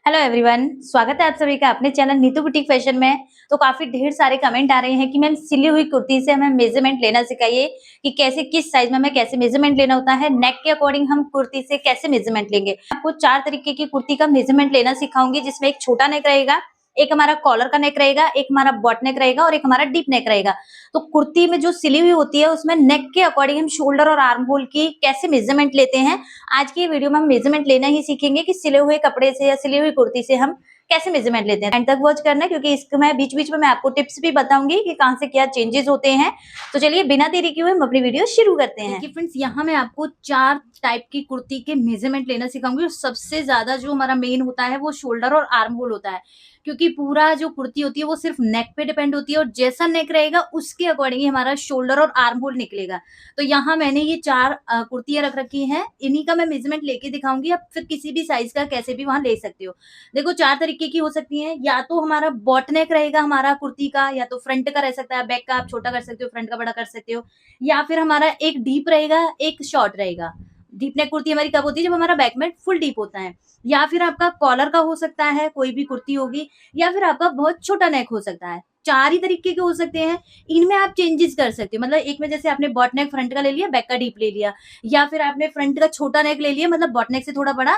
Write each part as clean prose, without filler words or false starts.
Hello everyone, स्वागत है आप सभी का अपने चैनल नीतू बुटीक फैशन में। तो काफी ढेर सारे कमेंट आ रहे हैं कि मैम सिली हुई कुर्ती से हमें मेजरमेंट लेना सिखाइए कि कैसे किस साइज में हमें कैसे मेजरमेंट लेना होता है, नेक के अकॉर्डिंग हम कुर्ती से कैसे मेजरमेंट लेंगे। आपको 4 तरीके की कुर्ती का मेजरमेंट लेना सिखाऊंगी, जिसमें एक छोटा नेक रहेगा, एक हमारा कॉलर का नेक रहेगा, एक हमारा बॉट नेक रहेगा और एक हमारा डीप नेक रहेगा। तो कुर्ती में जो सिली हुई होती है उसमें नेक के अकॉर्डिंग हम शोल्डर और आर्म होल की कैसे मेजरमेंट लेते हैं, आज की वीडियो में हम मेजरमेंट लेना ही सीखेंगे कि सिले हुए कपड़े से या सिली हुई कुर्ती से हम कैसे मेजरमेंट लेते हैं। एंड तक वॉच करना, क्योंकि इसमें बीच बीच में मैं आपको टिप्स भी बताऊंगी कि कहाँ से क्या चेंजेस होते हैं। तो चलिए बिना देरी किए हुए हम अपनी वीडियो शुरू करते हैं। देखिए फ्रेंड्स, यहाँ मैं आपको 4 टाइप की कुर्ती के मेजरमेंट लेना सिखाऊंगी और सबसे ज्यादा जो हमारा मेन होता है वो शोल्डर और आर्म होल होता है, क्योंकि पूरा जो कुर्ती होती है वो सिर्फ नेक पे डिपेंड होती है और जैसा नेक रहेगा उसके अकॉर्डिंग ही हमारा शोल्डर और आर्म होल निकलेगा। तो यहाँ मैंने ये 4 कुर्तियां रख रखी हैं, इन्हीं का मैं मेजरमेंट लेके दिखाऊंगी। आप फिर किसी भी साइज का कैसे भी वहां ले सकते हो। देखो 4 तरीके की हो सकती है, या तो हमारा बॉट नेक रहेगा हमारा कुर्ती का, या तो फ्रंट का रह सकता है, बैक का आप छोटा कर सकते हो, फ्रंट का बड़ा कर सकते हो, या फिर हमारा एक डीप रहेगा एक शॉर्ट रहेगा। डीप नेक कुर्ती हमारी कब होती है? जब हमारा बैक में फुल डीप होता है। या फिर आपका कॉलर का हो सकता है, कोई भी कुर्ती होगी, या फिर आपका बहुत छोटा नेक हो सकता है। 4 ही तरीके के हो सकते हैं, इनमें आप चेंजेस कर सकते हो। मतलब एक में जैसे आपने बॉट नेक फ्रंट का ले लिया, बैक का डीप ले लिया, या फिर आपने फ्रंट का छोटा नेक ले लिया, मतलब बॉट नेक से थोड़ा बड़ा,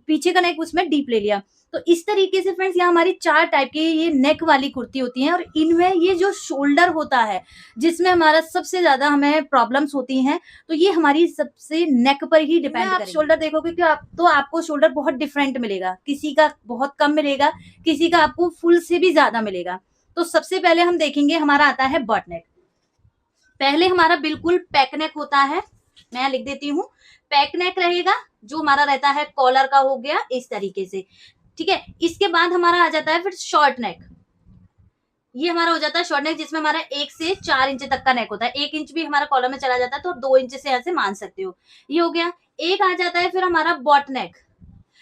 पीछे का नेक उसमें डीप ले लिया। तो इस तरीके से फ्रेंड्स यहाँ हमारी 4 टाइप की ये नेक वाली कुर्ती होती है और इनमें ये जो शोल्डर होता है जिसमें हमारा सबसे ज्यादा हमें प्रॉब्लम्स होती हैं, तो ये हमारी सबसे नेक पर ही डिपेंड करेगा। आप शोल्डर देखोगे कि आपको शोल्डर बहुत डिफरेंट मिलेगा, किसी का बहुत कम मिलेगा, किसी का आपको फुल से भी ज्यादा मिलेगा। तो सबसे पहले हम देखेंगे, हमारा आता है बॉट नेक। पहले हमारा बिल्कुल पैक नेक होता है, मैं लिख देती हूँ। पैक नेक रहेगा, जो हमारा रहता है कॉलर का हो गया इस तरीके से, ठीक है। इसके बाद हमारा आ जाता है फिर शॉर्ट नेक। ये हमारा हो जाता है शॉर्ट नेक, जिसमें हमारा 1 से 4 इंच तक का नेक होता है। 1 इंच भी हमारा कॉलर में चला जाता है तो 2 इंच से ऐसे मान सकते हो। ये हो गया। एक आ जाता है फिर हमारा बॉट नेक।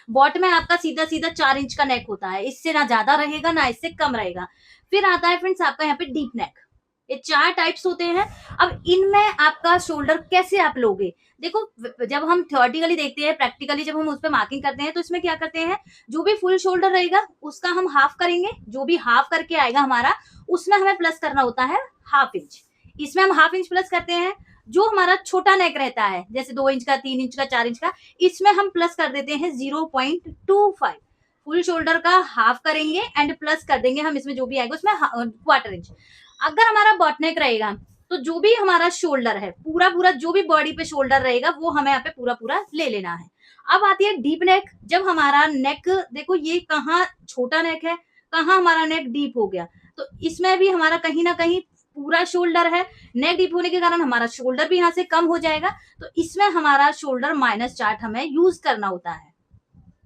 बॉट में आपका सीधा सीधा 4 इंच का नेक होता है, इससे ना ज्यादा रहेगा ना इससे कम रहेगा। फिर आता है फ्रेंड्स आपका यहाँ पे डीप नेक। ये 4 टाइप्स होते हैं। अब इनमें आपका शोल्डर कैसे आप लोगे? देखो, जब हम थियोरेटिकली देखते हैं, प्रैक्टिकली जब हम उस पर मार्किंग करते हैं, तो इसमें क्या करते हैं, जो भी फुल शोल्डर रहेगा उसका हम हाफ करेंगे। जो भी हाफ करके आएगा हमारा, उसमें हमें प्लस करना होता है ½ इंच। इसमें हम ½ इंच प्लस करते हैं। जो हमारा छोटा नेक रहता है, जैसे 2 इंच का, 3 इंच का, 4 इंच का, इसमें हम प्लस कर देते हैं 0.25। फुल शोल्डर का हाफ करेंगे एंड प्लस कर देंगे हम इसमें जो भी आएगा उसमें क्वार्टर इंच। अगर हमारा बॉट नेक रहेगा तो जो भी हमारा शोल्डर है, पूरा पूरा जो भी बॉडी पे शोल्डर रहेगा वो हमें यहाँ पे पूरा पूरा ले लेना है। अब आती है डीप नेक। जब हमारा नेक, देखो ये कहाँ छोटा नेक है, कहाँ हमारा नेक डीप हो गया, तो इसमें भी हमारा कहीं ना कहीं पूरा शोल्डर है। नेक डीप होने के कारण हमारा शोल्डर भी यहाँ से कम हो जाएगा, तो इसमें हमारा शोल्डर माइनस चार्ट हमें यूज करना होता है।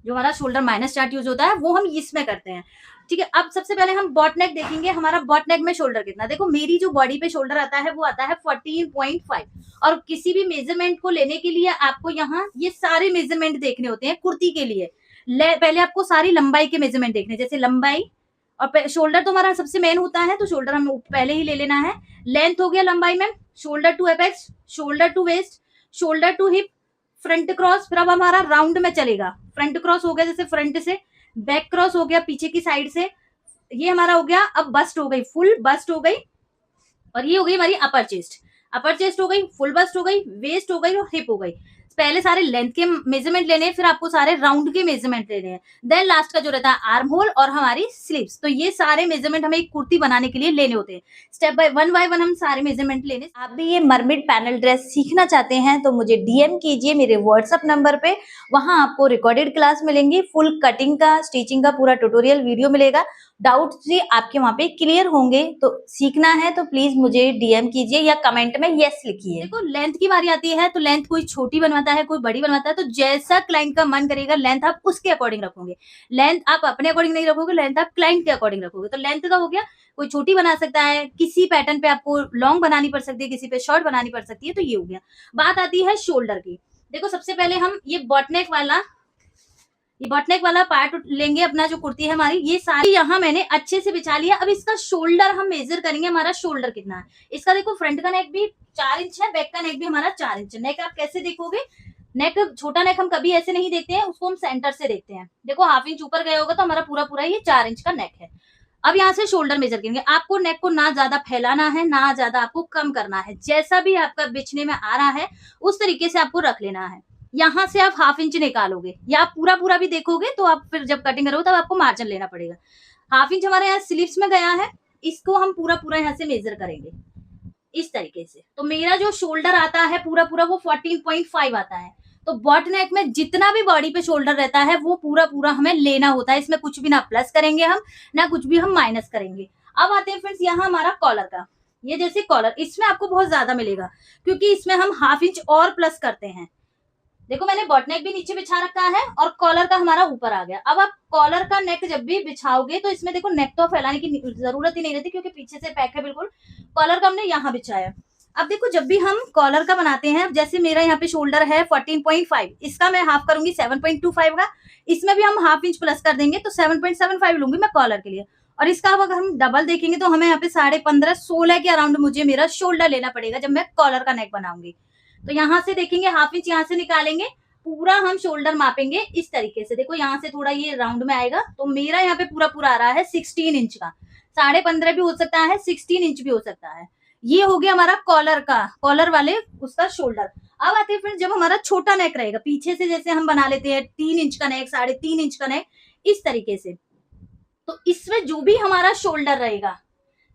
जो हमारा शोल्डर माइनस चार्ट यूज होता है वो हम इसमें करते हैं, ठीक है। अब सबसे पहले हम बॉट नेक देखेंगे। हमारा बॉट नेक में शोल्डर कितना, देखो मेरी जो बॉडी पे शोल्डर आता है वो आता है 14.5। और किसी भी मेजरमेंट को लेने के लिए आपको यहाँ ये सारे मेजरमेंट देखने होते हैं कुर्ती के लिए। पहले आपको सारी लंबाई के मेजरमेंट देखने, जैसे लंबाई और शोल्डर तो हमारा सबसे मेन होता है, तो शोल्डर हम पहले ही ले लेना है। लेंथ हो गया लंबाई में, shoulder to apex, shoulder to waist, shoulder to hip, front cross. फिर अब हमारा राउंड में चलेगा। फ्रंट क्रॉस हो गया जैसे फ्रंट से, बैक क्रॉस हो गया पीछे की साइड से, ये हमारा हो गया। अब बस्ट हो गई, फुल बस्ट हो गई, और ये हो गई हमारी अपर चेस्ट। अपर चेस्ट हो गई, फुल बस्ट हो गई, वेस्ट हो गई और हिप हो गई। पहले सारे लेंथ के मेजरमेंट लेने हैं, फिर आपको सारे राउंड के मेजरमेंट लेने हैं, देन लास्ट का जो रहता है आर्म होल और हमारी स्लीव्स। तो ये सारे मेजरमेंट हमें एक कुर्ती बनाने के लिए लेने होते हैं। स्टेप बाय वन हम सारे मेजरमेंट लेने। आप भी ये मरमिड पैनल ड्रेस सीखना चाहते हैं तो मुझे डीएम कीजिए मेरे व्हाट्सएप नंबर पे। वहां आपको रिकॉर्डेड क्लास मिलेंगी, फुल कटिंग का, स्टिचिंग का पूरा ट्यूटोरियल वीडियो मिलेगा। डाउट भी आपके वहां पे क्लियर होंगे। तो सीखना है तो प्लीज मुझे डीएम कीजिए या कमेंट में यस लिखिए। देखो लेंथ की बारी आती है, तो लेंथ कोई छोटी बनवाता है, कोई बड़ी बनवाता है, तो जैसा क्लाइंट का मन करेगा लेंथ आप उसके अकॉर्डिंग रखोगे। लेंथ आप अपने अकॉर्डिंग नहीं रखोगे, लेंथ आप क्लाइंट के अकॉर्डिंग रखोगे। तो लेंथ का हो गया, कोई छोटी बना सकता है, किसी पैटर्न पे आपको लॉन्ग बनानी पड़ सकती है, किसी पे शॉर्ट बनानी पड़ सकती है, तो ये हो गया। बात आती है शोल्डर की। देखो सबसे पहले हम ये बॉटनेक वाला पार्ट लेंगे अपना, जो कुर्ती है हमारी, ये सारी यहाँ मैंने अच्छे से बिछा लिया। अब इसका शोल्डर हम मेजर करेंगे, हमारा शोल्डर कितना है। इसका देखो फ्रंट का नेक भी 4 इंच है, बैक का नेक भी हमारा 4 इंच है। नेक आप कैसे देखोगे, नेक, छोटा नेक हम कभी ऐसे नहीं देखते हैं, उसको हम सेंटर से देखते हैं। देखो हाफ इंच ऊपर गया होगा तो हमारा पूरा पूरा ये 4 इंच का नेक है। अब यहाँ से शोल्डर मेजर करेंगे। आपको नेक को ना ज्यादा फैलाना है, ना ज्यादा आपको कम करना है, जैसा भी आपका बिछने में आ रहा है उस तरीके से आपको रख लेना है। यहाँ से आप हाफ इंच निकालोगे या आप पूरा पूरा भी देखोगे तो आप फिर जब कटिंग करोगे तब आपको मार्जिन लेना पड़ेगा। हाफ इंच हमारे यहाँ स्लीव्स में गया है, इसको हम पूरा पूरा यहाँ से मेजर करेंगे इस तरीके से। तो मेरा जो शोल्डर आता है पूरा पूरा वो 14.5 आता है। तो बॉट नेक में जितना भी बॉडी पे शोल्डर रहता है वो पूरा पूरा हमें लेना होता है। इसमें कुछ भी ना प्लस करेंगे हम, ना कुछ भी हम माइनस करेंगे। अब आते हैं फ्रेंड्स यहाँ हमारा कॉलर का। ये जैसे कॉलर, इसमें आपको बहुत ज्यादा मिलेगा क्योंकि इसमें हम हाफ इंच और प्लस करते हैं। देखो मैंने बॉट नेक भी नीचे बिछा रखा है और कॉलर का हमारा ऊपर आ गया। अब आप कॉलर का नेक जब भी बिछाओगे तो इसमें देखो नेक तो फैलाने की जरूरत ही नहीं रहती क्योंकि पीछे से पैक है बिल्कुल। कॉलर का हमने यहाँ बिछाया। अब देखो जब भी हम कॉलर का बनाते हैं, जैसे मेरा यहाँ पे शोल्डर है 14.5, इसका मैं हाफ करूंगी 7.25 का, इसमें भी हम हाफ इंच प्लस कर देंगे तो 7.75 लूंगी मैं कॉलर के लिए। और इसका अगर हम डबल देखेंगे तो हमें यहाँ पे 15.5 16 के अराउंड मुझे मेरा शोल्डर लेना पड़ेगा जब मैं कॉलर का नेक बनाऊंगी। तो यहाँ से देखेंगे हाफ इंच यहाँ से निकालेंगे, पूरा हम शोल्डर मापेंगे इस तरीके से। देखो यहाँ से थोड़ा ये राउंड में आएगा तो मेरा यहाँ पे पूरा पूरा आ रहा है 16 इंच का। 15.5 भी हो सकता है, 16 इंच भी हो सकता है। ये हो गया हमारा कॉलर का, कॉलर वाले उसका शोल्डर। अब आते हैं फ्रेंड्स जब हमारा छोटा नेक रहेगा, पीछे से जैसे हम बना लेते हैं 3 इंच का नेक, 3.5 इंच का नेक, इस तरीके से। तो इसमें जो भी हमारा शोल्डर रहेगा,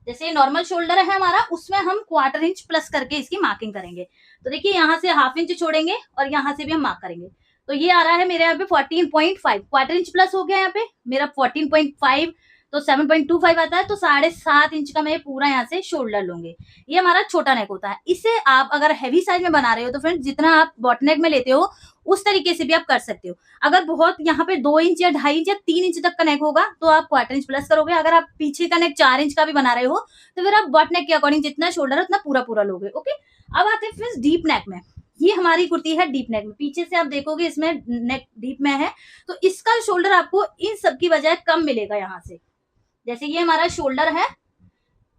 जैसे नॉर्मल शोल्डर है हमारा, उसमें हम 1/4 इंच प्लस करके इसकी मार्किंग करेंगे। तो देखिए यहाँ से हाफ इंच छोड़ेंगे और यहाँ से भी हम मार्क करेंगे। तो ये आ रहा है मेरे यहाँ पे 14.5, 1/4 इंच प्लस हो गया यहाँ पे मेरा 14.5, तो 7.25 आता है। तो 7.5 इंच का मैं पूरा यहाँ से शोल्डर लूंगी। ये हमारा छोटा नेक होता है। इसे आप अगर हैवी साइज में बना रहे हो तो फ्रेंड्स जितना आप बॉट नेक में लेते हो उस तरीके से भी आप कर सकते हो। अगर बहुत यहाँ पे 2 इंच या 2.5 इंच या 3 इंच तक का नेक होगा तो आप 1/4 इंच प्लस करोगे। अगर आप पीछे का नेक 4 इंच का भी बना रहे हो तो फिर आप बॉट नेक के अकॉर्डिंग जितना शोल्डर है उतना पूरा पूरा लोगे। ओके, अब आते हैं फ्रेंड्स डीप नेक में। ये हमारी कुर्ती है डीप नेक में। पीछे से आप देखोगे इसमें नेक डीप में है तो इसका शोल्डर आपको इन सब की बजाय कम मिलेगा। यहाँ से जैसे ये हमारा शोल्डर है,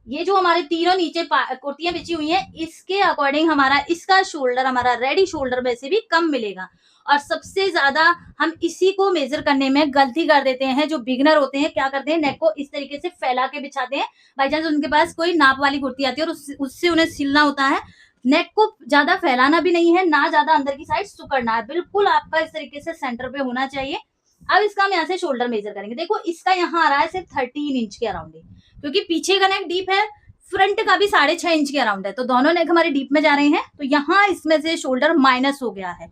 ये जो हमारे तीनों नीचे कुर्तियां बिछी हुई हैं इसके अकॉर्डिंग हमारा इसका शोल्डर हमारा रेडी शोल्डर में से भी कम मिलेगा। और सबसे ज्यादा हम इसी को मेजर करने में गलती कर देते हैं। जो बिगनर होते हैं क्या करते हैं, नेक को इस तरीके से फैला के बिछाते हैं। बाई चांस उनके पास कोई नाप वाली कुर्ती आती है और उससे उन्हें सिलना होता है। नेक को ज्यादा फैलाना भी नहीं है, ना ज्यादा अंदर की साइड सुकड़ना है, बिल्कुल आपका इस तरीके से सेंटर पे होना चाहिए। अब इसका हम यहाँ से शोल्डर मेजर करेंगे। देखो इसका यहाँ आ रहा है सिर्फ 13 इंच के अराउंड, क्योंकि पीछे का नेक डीप है, फ्रंट का भी 6.5 इंच के अराउंड है, तो दोनों नेक हमारे डीप में जा रहे हैं। तो यहाँ इसमें से शोल्डर माइनस हो गया है।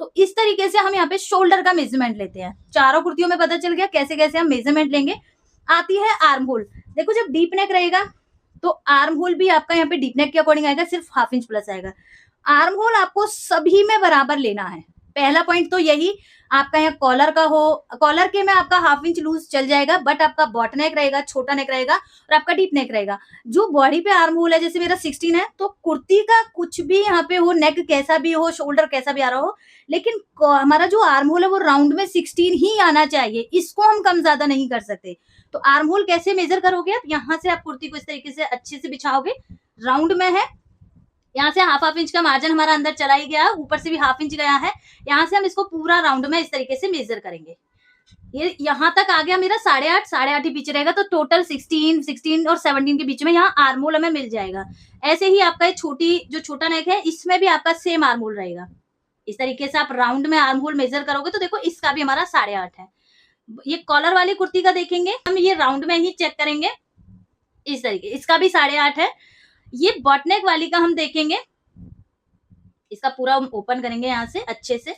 तो इस तरीके से हम यहाँ पे शोल्डर का मेजरमेंट लेते हैं। चारों कुर्तियों में पता चल गया कैसे कैसे हम मेजरमेंट लेंगे। आती है आर्म होल। देखो जब डीप नेक रहेगा तो आर्म होल भी आपका यहाँ पे डीप नेक के अकॉर्डिंग आएगा, सिर्फ हाफ इंच प्लस आएगा। आर्म होल आपको सभी में बराबर लेना है। पहला पॉइंट तो यही, आपका यहाँ कॉलर का हो, कॉलर के में आपका हाफ इंच लूज चल जाएगा, बट आपका बॉट नेक रहेगा, छोटा नेक रहेगा और आपका डीप नेक रहेगा। जो बॉडी पे आर्म होल है, जैसे मेरा 16 है, तो कुर्ती का कुछ भी यहाँ पे हो, नेक कैसा भी हो, शोल्डर कैसा भी आ रहा हो, लेकिन हमारा जो आर्म होल है वो राउंड में 16 ही आना चाहिए। इसको हम कम ज्यादा नहीं कर सकते। तो आर्म होल कैसे मेजर करोगे आप, यहाँ से आप कुर्ती को इस तरीके से अच्छे से बिछाओगे, राउंड में है, यहाँ से हाफ इंच का मार्जिन हमारा अंदर चला ही गया, ऊपर से भी हाफ इंच गया है। यहाँ से हम इसको पूरा राउंड में इस तरीके से मेजर करेंगे। ये यहाँ तक आ गया मेरा 8.5 ही पीछे रहेगा, तो टोटल 16 और 17 के बीच में यहाँ आर्म होल हमें मिल जाएगा। ऐसे ही आपका जो छोटा नेक है इसमें भी आपका सेम आर्म होल रहेगा। इस तरीके से आप राउंड में आर्म होल मेजर करोगे तो देखो इसका भी हमारा 8.5 है। ये कॉलर वाली कुर्ती का देखेंगे हम, ये राउंड में ही चेक करेंगे इस तरीके, इसका भी 8.5 है। ये बॉट नेक वाली का हम देखेंगे, इसका पूरा हम ओपन करेंगे यहाँ से अच्छे से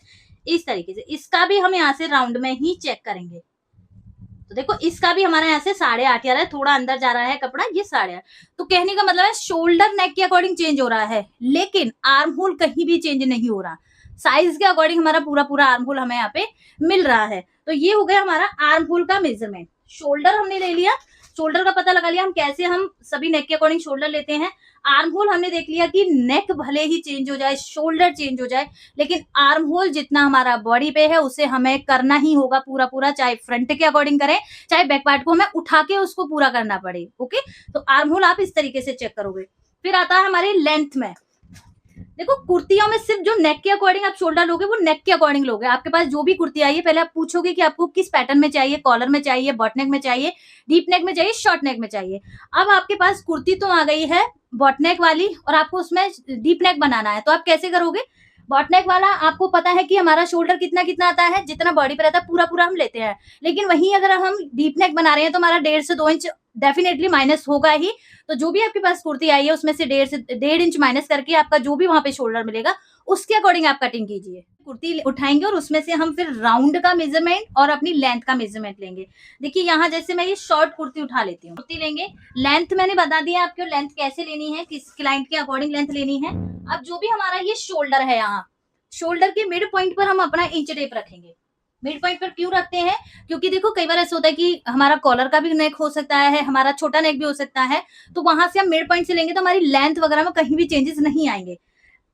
इस तरीके से, इसका भी हम यहाँ से राउंड में ही चेक करेंगे। तो देखो इसका भी हमारा यहाँ से 8.5 आ रहा है, थोड़ा अंदर जा रहा है कपड़ा, ये 8.5। तो कहने का मतलब है शोल्डर नेक के अकॉर्डिंग चेंज हो रहा है, लेकिन आर्म होल कहीं भी चेंज नहीं हो रहा। साइज के अकॉर्डिंग हमारा पूरा पूरा आर्म होल हमें यहाँ पे मिल रहा है। तो ये हो गया हमारा आर्म होल का मेजरमेंट। शोल्डर हमने ले लिया, शोल्डर का पता लगा लिया हम कैसे हम सभी नेक के अकॉर्डिंग शोल्डर लेते हैं। आर्म होल हमने देख लिया कि नेक भले ही चेंज हो जाए, शोल्डर चेंज हो जाए, लेकिन आर्म होल जितना हमारा बॉडी पे है उसे हमें करना ही होगा पूरा पूरा, चाहे फ्रंट के अकॉर्डिंग करें चाहे बैक पार्ट को हमें उठा के उसको पूरा करना पड़े। ओके, तो आर्म होल आप इस तरीके से चेक करोगे। फिर आता है हमारी लेंथ में। देखो कुर्तियों में सिर्फ जो नेक के अकॉर्डिंग आप शोल्डर लोगे वो नेक के अकॉर्डिंग लोगे। आपके पास जो भी कुर्ती आई है पहले आप पूछोगे कि आपको किस पैटर्न में चाहिए, कॉलर में चाहिए, बॉट नेक में चाहिए, डीप नेक में चाहिए, शॉर्ट नेक में चाहिए। अब आपके पास कुर्ती तो आ गई है बॉट नेक वाली और आपको उसमें डीप नेक बनाना है, तो आप कैसे करोगे? बॉट नेक वाला आपको पता है कि हमारा शोल्डर कितना कितना आता है, जितना बॉडी पर रहता है पूरा पूरा हम लेते हैं। लेकिन वहीं अगर हम डीप नेक बना रहे हैं तो हमारा 1.5 से 2 इंच डेफिनेटली माइनस होगा ही। तो जो भी आपके पास कुर्ती आई है उसमें से 1.5 इंच माइनस करके आपका जो भी वहां पे शोल्डर मिलेगा उसके अकॉर्डिंग आप कटिंग कीजिए। कुर्ती उठाएंगे और उसमें से हम फिर राउंड का मेजरमेंट और अपनी लेंथ का मेजरमेंट लेंगे। देखिए यहाँ जैसे मैं ये शॉर्ट कुर्ती उठा लेती हूँ, कुर्ती लेंगे, लेंथ मैंने बता दिया आपको लेंथ कैसे लेनी है, किस क्लाइंट के अकॉर्डिंग लेंथ लेनी है। अब जो भी हमारा ये शोल्डर है, यहाँ शोल्डर के मिड पॉइंट पर हम अपना इंच टेप रखेंगे। मिड पॉइंट पर क्यों रखते हैं? क्योंकि देखो कई बार ऐसा होता है कि हमारा कॉलर का भी नेक हो सकता है, हमारा छोटा नेक भी हो सकता है, तो वहां से हम मिड पॉइंट से लेंगे तो हमारी लेंथ वगैरह में कहीं भी चेंजेस नहीं आएंगे।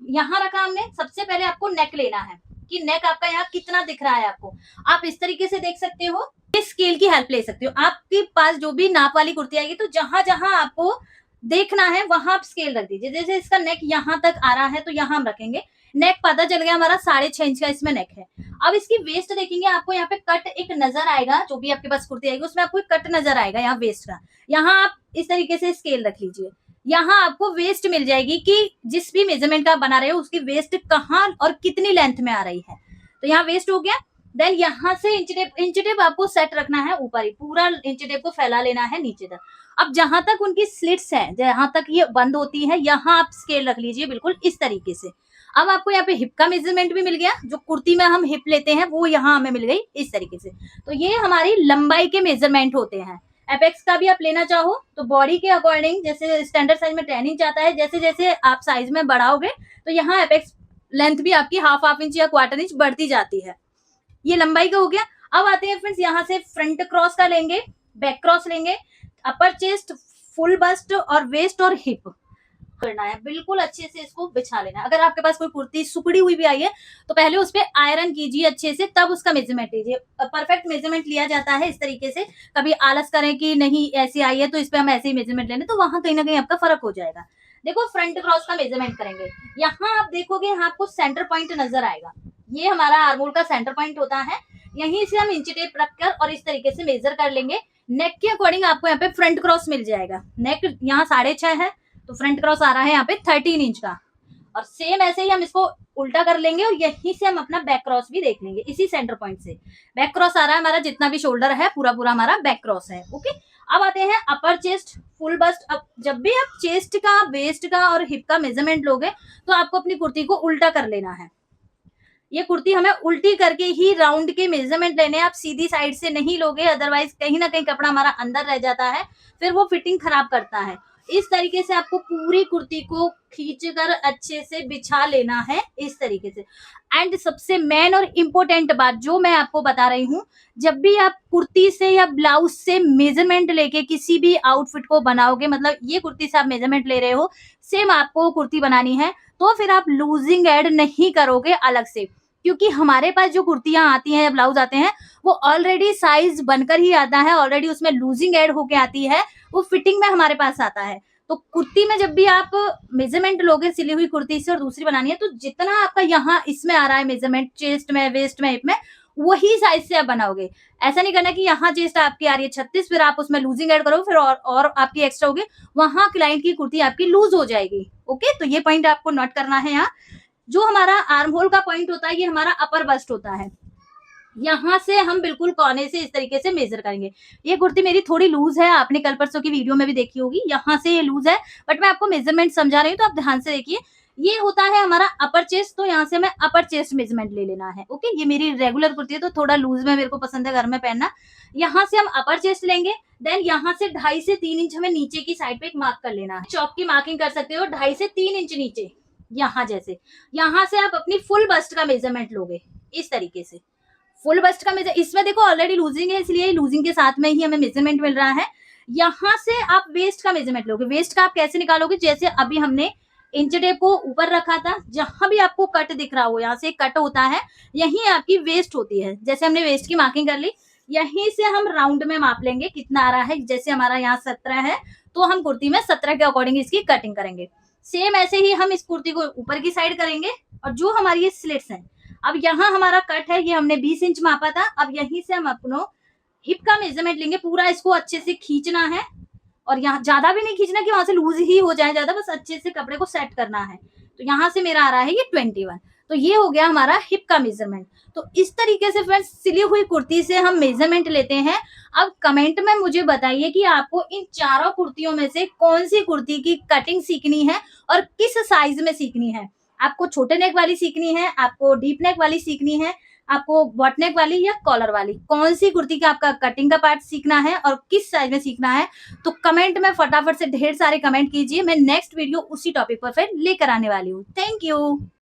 यहाँ रखा हमने, सबसे पहले आपको नेक लेना है कि नेक आपका यहाँ कितना दिख रहा है आपको। आप इस तरीके से देख सकते हो, इस स्केल की हेल्प ले सकते हो। आपके पास जो भी नाप वाली कुर्ती आएगी तो जहां जहां आपको देखना है वहां आप स्केल रख दीजिए। जैसे इसका नेक यहाँ तक आ रहा है तो यहाँ हम रखेंगे। नेक पता चल गया हमारा 6.5 इंच का इसमें नेक है। अब इसकी वेस्ट देखेंगे, आपको यहाँ पे कट एक नजर आएगा, जो भी आपके पास कुर्ती आएगी उसमें आपको एक कट नजर आएगा यहाँ वेस्ट का। यहाँ आप इस तरीके से स्केल रख लीजिए, यहाँ आपको वेस्ट मिल जाएगी कि जिस भी मेजरमेंट का आप बना रहे हो उसकी वेस्ट कहाँ और कितनी लेंथ में आ रही है। तो यहाँ वेस्ट हो गया। देन यहाँ से इंच टेप आपको सेट रखना है ऊपर ही, पूरा इंच टेप को फैला लेना है नीचे तक। अब जहां तक उनकी स्लिट्स है, जहां तक ये बंद होती है, यहाँ आप स्केल रख लीजिए बिल्कुल इस तरीके से। अब आपको यहाँ पे हिप का मेजरमेंट भी मिल गया, जो कुर्ती में हम हिप लेते हैं वो यहाँ हमें मिल गई इस तरीके से। तो ये हमारी लंबाई के मेजरमेंट होते हैं। एपेक्स का भी आप लेना चाहो तो बॉडी के अकॉर्डिंग, जैसे स्टैंडर्ड साइज में 10 इंच आता है, जैसे जैसे आप साइज में बढ़ाओगे तो यहाँ एपेक्स लेंथ भी आपकी हाफ इंच या 1/4 इंच बढ़ती जाती है। ये लंबाई का हो गया। अब आते हैं फ्रेंड्स, यहाँ से फ्रंट क्रॉस का लेंगे, बैक क्रॉस लेंगे, अपर चेस्ट, फुल बस्ट और वेस्ट और हिप करना है। बिल्कुल अच्छे से इसको बिछा लेना है। अगर आपके पास कोई कुर्ती सुकड़ी हुई भी आई है तो पहले उस पर आयरन कीजिए अच्छे से, तब उसका मेजरमेंट लीजिए। परफेक्ट मेजरमेंट लिया जाता है इस तरीके से। कभी आलस करें कि नहीं ऐसी आई है तो इस पे हम ऐसे ही मेजरमेंट लेने, तो वहां कहीं ना कहीं आपका फर्क हो जाएगा। देखो फ्रंट क्रॉस का मेजरमेंट करेंगे, यहाँ आप देखोगे यहाँ आपको सेंटर पॉइंट नजर आएगा। ये हमारा आर्मोल का सेंटर पॉइंट होता है। यहीं से हम इंच टेप रखकर और इस तरीके से मेजर कर लेंगे। नेक के अकॉर्डिंग आपको यहाँ पे फ्रंट क्रॉस मिल जाएगा। नेक यहाँ 6.5 है तो फ्रंट क्रॉस आ रहा है यहाँ पे 13 इंच का। और सेम ऐसे ही हम इसको उल्टा कर लेंगे और यहीं से हम अपना बैक क्रॉस भी देख लेंगे, इसी सेंटर पॉइंट से बैक क्रॉस आ रहा है हमारा। जितना भी शोल्डर है पूरा पूरा हमारा बैक क्रॉस है। ओके, अब आते हैं अपर चेस्ट, फुल बस्ट। अब जब भी आप चेस्ट का, वेस्ट का और हिप का मेजरमेंट लोगे तो आपको अपनी कुर्ती को उल्टा कर लेना है। ये कुर्ती हमें उल्टी करके ही राउंड के मेजरमेंट लेने, आप सीधी साइड से नहीं लोगे, अदरवाइज कहीं ना कहीं कपड़ा हमारा अंदर रह जाता है, फिर वो फिटिंग खराब करता है। इस तरीके से आपको पूरी कुर्ती को खींचकर अच्छे से बिछा लेना है इस तरीके से। एंड सबसे मेन और इम्पोर्टेंट बात जो मैं आपको बता रही हूँ, जब भी आप कुर्ती से या ब्लाउज से मेजरमेंट लेके किसी भी आउटफिट को बनाओगे, मतलब ये कुर्ती से आप मेजरमेंट ले रहे हो, सेम आपको कुर्ती बनानी है, तो फिर आप लूजिंग ऐड नहीं करोगे अलग से। क्योंकि हमारे पास जो कुर्तियां आती हैं या ब्लाउज आते हैं वो ऑलरेडी साइज बनकर ही आता है, ऑलरेडी उसमें लूजिंग ऐड होके आती है, वो फिटिंग में हमारे पास आता है। तो कुर्ती में जब भी आप मेजरमेंट लोगे सिली हुई कुर्ती से और दूसरी बनानी है, तो जितना आपका यहाँ इसमें आ रहा है मेजरमेंट, चेस्ट में, वेस्ट में, हिप में, वही साइज से आप बनाओगे। ऐसा नहीं करना कि यहाँ चेस्ट आपकी आ रही है 36, फिर आप उसमें लूजिंग ऐड करोगे, फिर और आपकी एक्स्ट्रा होगी, वहां क्लाइंट की कुर्ती आपकी लूज हो जाएगी। ओके, तो ये पॉइंट आपको नोट करना है। यहाँ जो हमारा आर्म होल का पॉइंट होता है, ये हमारा अपर बस्ट होता है। यहाँ से हम बिल्कुल कोने से इस तरीके से मेजर करेंगे। ये कुर्ती मेरी थोड़ी लूज है, आपने कल परसों की वीडियो में भी देखी होगी, यहाँ से ये लूज है, बट मैं आपको मेजरमेंट समझा रही हूँ तो आप ध्यान से देखिए। ये होता है हमारा अपर चेस्ट, तो यहाँ से हमें अपर चेस्ट मेजरमेंट ले लेना है। ओके, ये मेरी रेगुलर कुर्ती है तो थोड़ा लूज में मेरे को पसंद है घर में पहनना। यहाँ से हम अपर चेस्ट लेंगे, देन यहाँ से 2.5 से 3 इंच हमें नीचे की साइड पे एक मार्क कर लेना है। चौक की मार्किंग कर सकते हो 2.5 से 3 इंच नीचे, यहाँ जैसे। यहाँ से आप अपनी फुल बस्ट का मेजरमेंट लोगे इस तरीके से। फुल बस्ट का मेजर, इसमें देखो ऑलरेडी लूजिंग है, इसलिए लूजिंग के साथ में ही हमें मेजरमेंट मिल रहा है। यहाँ से आप वेस्ट का मेजरमेंट लोगे। वेस्ट का आप कैसे निकालोगे, जैसे अभी हमने इंच टेप को ऊपर रखा था, जहां भी आपको कट दिख रहा हो, यहाँ से कट होता है, यही आपकी वेस्ट होती है। जैसे हमने वेस्ट की मार्किंग कर ली, यहीं से हम राउंड में माप लेंगे कितना आ रहा है। जैसे हमारा यहाँ 17 है तो हम कुर्ती में 17 के अकॉर्डिंग इसकी कटिंग करेंगे। सेम ऐसे ही हम इस कुर्ती को ऊपर की साइड करेंगे और जो हमारी ये स्लिट्स हैं, अब यहाँ हमारा कट है, ये हमने 20 इंच मापा था। अब यहीं से हम अपनो हिप का मेजरमेंट लेंगे, पूरा इसको अच्छे से खींचना है और यहाँ ज्यादा भी नहीं खींचना कि वहां से लूज ही हो जाए ज्यादा, बस अच्छे से कपड़े को सेट करना है। तो यहाँ से मेरा आ रहा है ये 21। तो ये हो गया हमारा हिप का मेजरमेंट। तो इस तरीके से फ्रेंड्स सिली हुई कुर्ती से हम मेजरमेंट लेते हैं। अब कमेंट में मुझे बताइए कि आपको इन चारों कुर्तियों में से कौन सी कुर्ती की कटिंग सीखनी है और किस साइज में सीखनी है। आपको छोटे नेक वाली सीखनी है, आपको डीप नेक वाली सीखनी है, आपको बॉट नेक वाली या कॉलर वाली, कौन सी कुर्ती का आपका कटिंग का पार्ट सीखना है और किस साइज में सीखना है। तो कमेंट में फटाफट से ढेर सारे कमेंट कीजिए, मैं नेक्स्ट वीडियो उसी टॉपिक पर फिर लेकर आने वाली हूँ। Thank you.